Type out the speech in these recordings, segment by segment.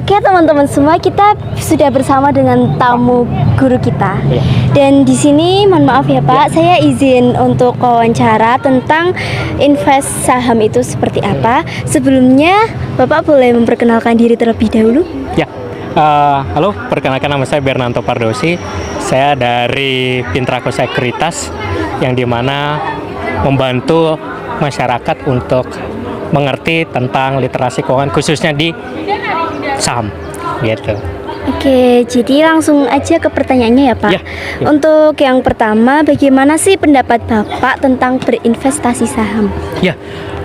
Oke teman-teman semua, kita sudah bersama dengan tamu guru kita. Dan di sini mohon maaf ya Pak, saya izin untuk wawancara tentang invest saham itu seperti apa. Sebelumnya Bapak boleh memperkenalkan diri terlebih dahulu? Ya, halo, perkenalkan nama saya Bernanto Pardosi. Saya dari Pintrako Sekuritas, yang dimana membantu masyarakat untuk mengerti tentang literasi keuangan khususnya di saham, gitu. Oke, jadi langsung aja ke pertanyaannya ya Pak. Ya. Untuk yang pertama, bagaimana sih pendapat Bapak tentang berinvestasi saham? Ya,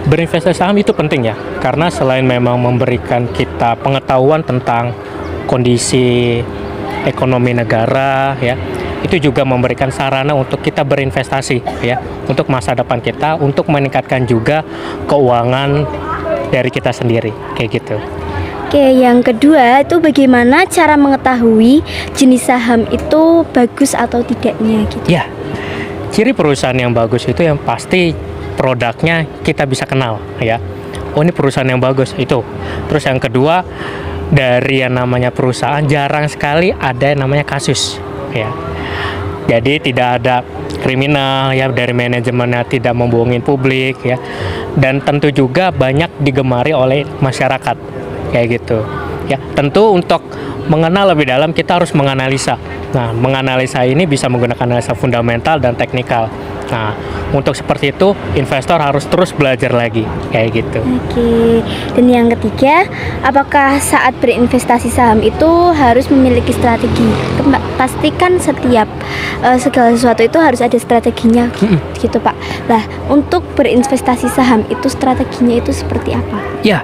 berinvestasi saham itu penting ya, karena selain memang memberikan kita pengetahuan tentang kondisi ekonomi negara ya, itu juga memberikan sarana untuk kita berinvestasi ya, untuk masa depan kita, untuk meningkatkan juga keuangan dari kita sendiri, kayak gitu. Oke, yang kedua itu bagaimana cara mengetahui jenis saham itu bagus atau tidaknya gitu? Ya, ciri perusahaan yang bagus itu yang pasti produknya kita bisa kenal ya. Oh, ini perusahaan yang bagus itu. Terus yang kedua, dari yang namanya perusahaan jarang sekali ada yang namanya kasus ya. Jadi tidak ada kriminal ya, dari manajemennya tidak membohongin publik ya. Dan tentu juga banyak digemari oleh masyarakat kayak gitu ya. Tentu untuk mengenal lebih dalam kita harus menganalisa. Nah, menganalisa ini bisa menggunakan analisa fundamental dan teknikal. Nah, untuk seperti itu investor harus terus belajar lagi kayak gitu. Oke, dan yang ketiga, apakah saat berinvestasi saham itu harus memiliki strategi? Pastikan setiap segala sesuatu itu harus ada strateginya gitu Pak. Nah, untuk berinvestasi saham itu strateginya itu seperti apa? Ya,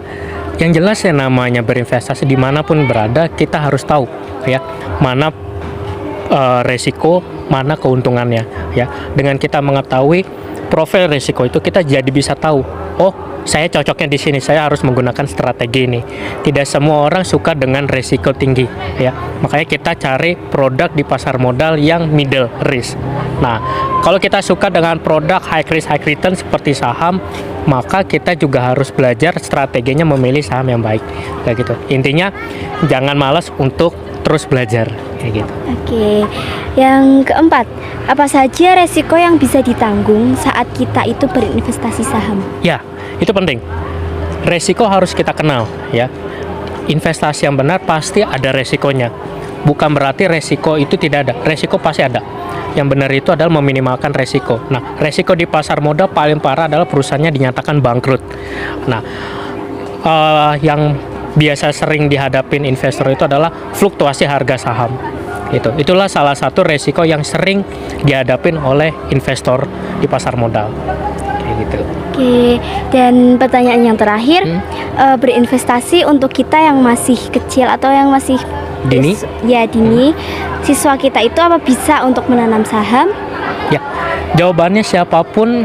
yang jelas ya, namanya berinvestasi dimanapun berada, kita harus tahu ya mana resiko, mana keuntungannya ya. Dengan kita mengetahui profil resiko itu, kita jadi bisa tahu, oh saya cocoknya di sini, saya harus menggunakan strategi ini. Tidak semua orang suka dengan resiko tinggi ya, makanya kita cari produk di pasar modal yang middle risk. Nah, kalau kita suka dengan produk high risk high return seperti saham, maka kita juga harus belajar strateginya memilih saham yang baik kayak gitu. Intinya jangan malas untuk terus belajar kayak gitu. Oke, yang keempat, apa saja resiko yang bisa ditanggung saat kita itu berinvestasi saham? Ya, itu penting. Resiko harus kita kenal ya. Investasi yang benar pasti ada resikonya. Bukan berarti resiko itu tidak ada. Resiko pasti ada. Yang benar itu adalah meminimalkan resiko. Nah, resiko di pasar modal paling parah adalah perusahaannya dinyatakan bangkrut. Nah, yang biasa sering dihadapin investor itu adalah fluktuasi harga saham. Itulah salah satu resiko yang sering dihadapin oleh investor di pasar modal. Kayak gitu. Oke, dan pertanyaan yang terakhir, berinvestasi untuk kita yang masih kecil atau yang masih Dini? Dini, siswa kita itu apa bisa untuk menanam saham? Ya, jawabannya siapapun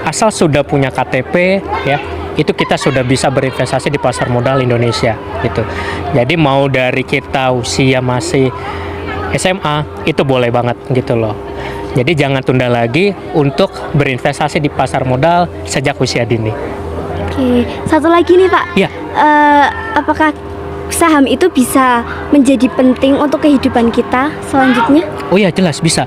asal sudah punya KTP ya, itu kita sudah bisa berinvestasi di pasar modal Indonesia gitu. Jadi mau dari kita usia masih SMA itu boleh banget gitu loh. Jadi jangan tunda lagi untuk berinvestasi di pasar modal sejak usia dini. Oke, satu lagi nih Pak. Ya. Apakah saham itu bisa menjadi penting untuk kehidupan kita selanjutnya? Oh ya, jelas bisa.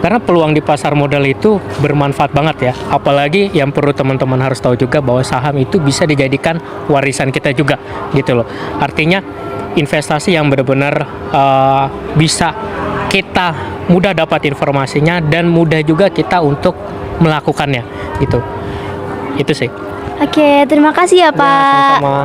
Karena peluang di pasar modal itu bermanfaat banget ya. Apalagi yang perlu teman-teman harus tahu juga bahwa saham itu bisa dijadikan warisan kita juga gitu loh. Artinya investasi yang benar-benar bisa kita mudah dapat informasinya dan mudah juga kita untuk melakukannya gitu. Itu sih. Oke, terima kasih ya Pak. Ya, sama-sama.